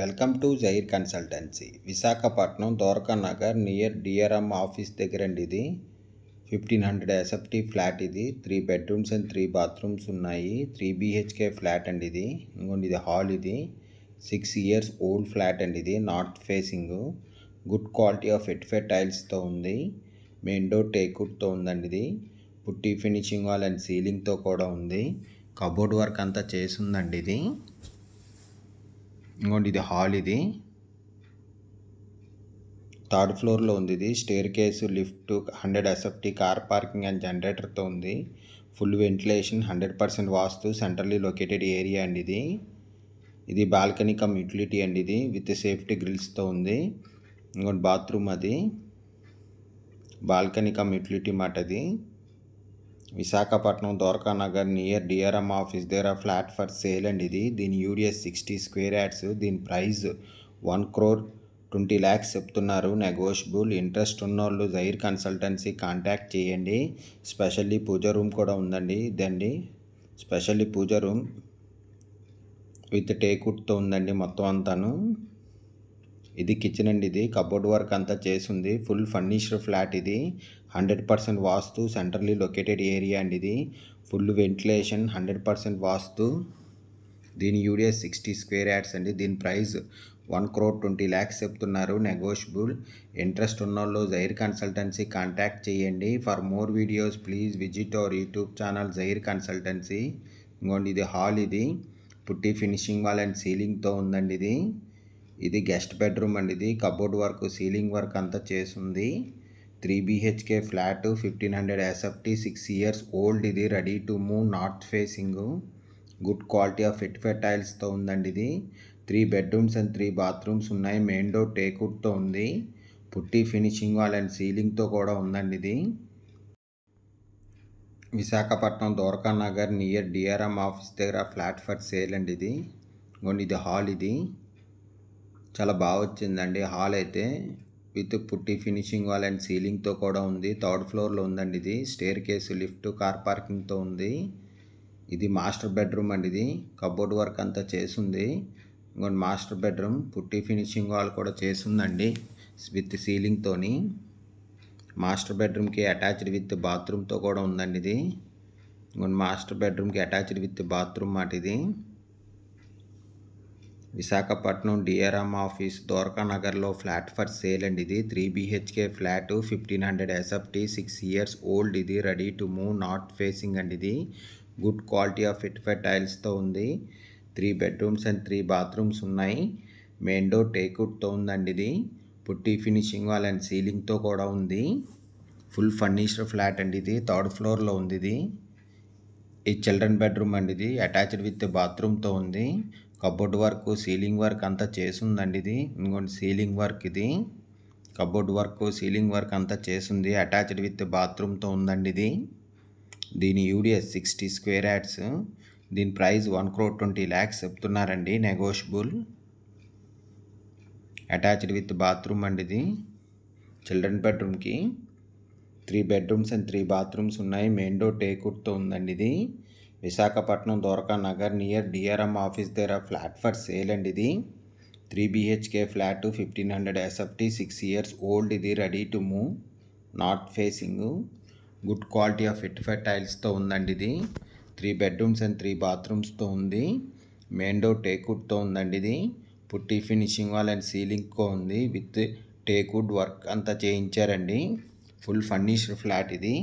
Welcome to జైర్ consultancy. Visakhapatnam Dwaraka Nagar near DRM office దగ్గరండి. ఇది 1500 ఎస్ఎఫ్టీ ఫ్లాట్. ఇది 3 బెడ్రూమ్స్ అండ్ 3 బాత్రూమ్స్ ఉన్నాయి. 3 BHK ఫ్లాట్ అండి. ఇది ఇంకోండి, ఇది హాల్. ఇది 6 years ఓల్డ్ ఫ్లాట్ అండి. ఇది north facing, good quality of ఎట్ఫెడ్ టైల్స్తో ఉంది. మెయిన్ డోర్ టేక్వుడ్తో ఉందండి. ఇది పుట్టి ఫినిషింగ్ వాల్ అండ్ సీలింగ్తో కూడా ఉంది. కబోర్డ్ వర్క్ అంతా చేసి ఉందండి. ఇది ఇంకోండి, ఇది హాల్. ఇది 3rd ఫ్లోర్లో ఉంది. ఇది staircase, lift, 100 SFT, car parking and జనరేటర్తో ఉంది. Full ventilation, 100% vastu, centrally located area అండి. ఇది బాల్కనీ కమ్ యూటిలిటీ అండి. ఇది విత్ సేఫ్టీ గ్రిల్స్తో ఉంది. ఇంకోటి బాత్రూమ్, అది బాల్కనీ కమ్ యూటిలిటీ మాట. అది Visakhapatnam Dwaraka Nagar near DRM office దగ్గర ఫ్లాట్ ఫర్ సేల్ అండి. ఇది దీని యూడిఎస్ 60 స్క్వేర్ యార్డ్స్. దీని ప్రైస్ 1,20,00,000 చెప్తున్నారు. నెగోషియబుల్. ఇంట్రెస్ట్ ఉన్నోళ్ళు జైర్ కన్సల్టెన్సీ కాంటాక్ట్ చేయండి. స్పెషల్లీ పూజ రూమ్ కూడా ఉందండి. ఇదండి స్పెషల్లీ పూజ రూమ్ విత్ టేక్వుడ్తో ఉందండి మొత్తం అంతాను. ఇది కిచెన్ అండి. ఇది కబోర్డ్ వర్క్ అంతా చేసింది. Full furnished flat. ఇది 100% వాస్తు, సెంట్రల్లీ లొకేటెడ్ ఏరియా అండి. ఇది ఫుల్ వెంటిలేషన్, 100% వాస్తు. దీని యూడిఎస్ 60 స్క్వేర్ యార్డ్స్ అండి. దీని ప్రైస్ 1,20,00,000 చెప్తున్నారు. నెగోషియబుల్. ఇంట్రెస్ట్ ఉన్నోళ్ళు జైర్ కన్సల్టెన్సీ కాంటాక్ట్ చేయండి. For more videos please visit our YouTube channel Jair consultancy. ఇంకోండి, ఇది హాల్. ఇది పుట్టి ఫినిషింగ్ వాల్ అండ్ సీలింగ్తో ఉందండి. ఇది గెస్ట్ బెడ్రూమ్ అండి. ఇది కబోర్డ్ వర్క్, సీలింగ్ వర్క్ అంతా చేసింది. 3 BHK flat, 1500 SFT, 6 years old. ఇది ready to move, north facing, good quality of ఎట్ఫెడ్ టైల్స్తో ఉందండి. ఇది 3 bedrooms అండ్ 3 bathrooms ఉన్నాయి. మెయిన్ డోర్ టేక్వుడ్తో ఉంది. పుట్టి ఫినిషింగ్ వాల్ అండ్ సీలింగ్తో కూడా ఉందండి. ఇది Visakhapatnam Dwaraka Nagar near DRM office దగ్గర ఫ్లాట్ ఫర్ సేల్ అండి. ఇది హాల్. ఇది చాలా బాగా వచ్చిందండి హాల్ అయితే, విత్ పుట్టి ఫినిషింగ్ వాల్ అండ్ సీలింగ్తో కూడా ఉంది. 3rd ఫ్లోర్లో ఉందండి. ఇది స్టేర్ కేసు, లిఫ్ట్, కార్ పార్కింగ్తో ఉంది. ఇది మాస్టర్ బెడ్రూమ్ అండి. ఇది కబోర్డ్ వర్క్ అంతా చేసింది. ఇంకోటి మాస్టర్ బెడ్రూమ్, పుట్టి ఫినిషింగ్ వాల్ కూడా చేసిందండి విత్ సీలింగ్తోని. మాస్టర్ బెడ్రూమ్కి అటాచ్డ్ విత్ బాత్రూమ్తో కూడా ఉందండి. ఇది ఇంకోటి మాస్టర్ బెడ్రూమ్కి అటాచ్డ్ విత్ బాత్రూమ్ మాట. ఇది విశాఖపట్నం డిఆర్ఎం ఆఫీస్ ద్వారకా నగర్లో ఫ్లాట్ ఫర్ సేల్ అండి. ఇది 3 BHK flat, 1500 SFT, 6 years old. ఇది ready to move, north facing అండి. ఇది గుడ్ క్వాలిటీ ఆఫ్ ఎట్ఫెడ్ టైల్స్తో ఉంది. 3 bedrooms అండ్ 3 bathrooms ఉన్నాయి. మెయిన్ డోర్ టేక్వుడ్తో ఉందండి. ఇది పుట్టి ఫినిషింగ్ వాల్ అండ్ సీలింగ్తో కూడా ఉంది. ఫుల్ ఫర్నిష్డ్ ఫ్లాట్ అండి. ఇది 3rd ఫ్లోర్లో ఉంది. ఇది చిల్డ్రన్ బెడ్రూమ్ అండి. ఇది అటాచ్డ్ విత్ బాత్రూమ్తో ఉంది. కబోర్డ్ వర్క్, సీలింగ్ వర్క్ అంతా చేసిందండి. ఇది ఇంకోటి సీలింగ్ వర్క్. ఇది కబోర్డ్ వర్క్, సీలింగ్ వర్క్ అంతా చేసింది. అటాచ్డ్ విత్ బాత్రూమ్తో ఉందండి. దీని యూడిఎస్ 60 స్క్వేర్ యార్డ్స్. దీని ప్రైస్ 1,20,00,000 చెప్తున్నారండి. నెగోషియబుల్. అటాచ్డ్ విత్ బాత్రూమ్ అండి. ఇది చిల్డ్రన్ బెడ్రూమ్కి 3 bedrooms అండ్ 3 bathrooms ఉన్నాయి. మెయిన్ డోర్ టేక్వుడ్తో ఉందండి. ఇది Visakhapatnam Dwaraka Nagar near DRM office దగ్గర ఫ్లాట్ ఫర్ సేల్ అండి. ఇది 3 BHK flat, 1500 SFT, 6 years old. ఇది ready to move, north facing, good quality of ఎట్ఫెడ్ టైల్స్తో ఉందండి. ఇది 3 bedrooms అండ్ 3 bathroomsతో ఉంది. మెయిన్ డోర్ టేక్వుడ్తో ఉందండి. ఇది పుట్టి ఫినిషింగ్ వాల్ అండ్ సీలింగ్తో ఉంది. విత్ టేక్వుడ్ వర్క్ అంతా చేయించారండి. Full furnished flat. ఇది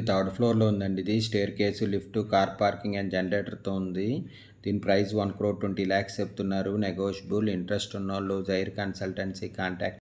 3rd ఫ్లోర్లో ఉందండి. ఇది staircase, lift, car parking and జనరేటర్తో ఉంది. దీని ప్రైస్ 1,20,00,000 చెప్తున్నారు. నెగోషియబుల్. ఇంట్రెస్ట్ ఉన్నోళ్ళు జైర్ కన్సల్టెన్సీ కాంటాక్ట్